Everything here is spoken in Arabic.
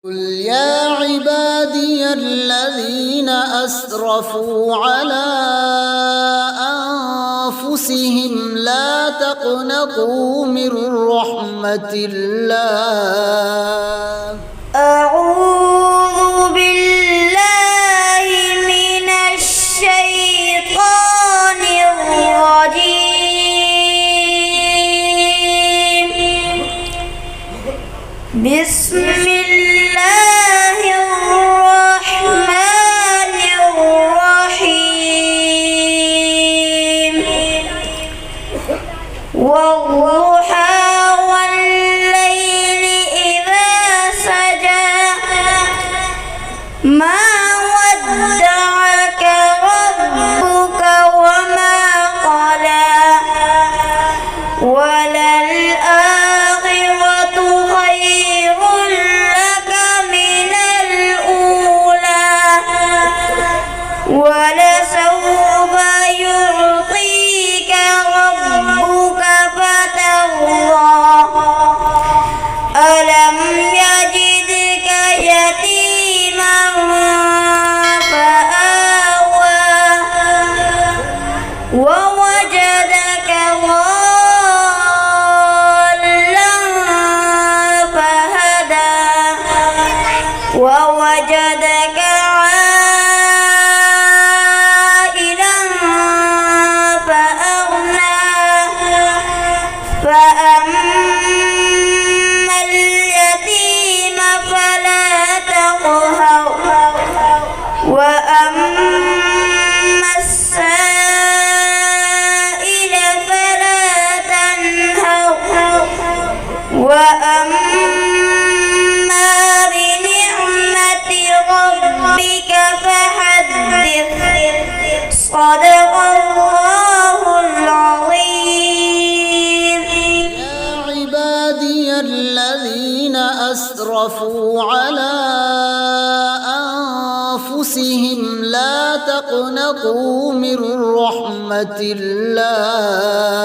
قل يا عبادي الذين أسرفوا على أنفسهم لا تقنطوا من رحمة الله أعوذ بالله من الشيطان الرجيم. بسم الله الرحمن الرحيم. والضحى والليل إذا سجى ما ودعك ربك وما قلى وللآخرة خير لك من الأولى ولسوف يعطيك ربك فترضى ألم يجدك يتيما فآوى ووجدك ضالا فهدى ووجدك عائلا فأغنى فأما اليتيم فلا تقهر وأما السائل فلا تنهر وأما بنعمة ربك فحدث. صدق الله العظيم. يا عبادي الذين أسرفوا على أنفسهم لا تقنطوا من رحمة الله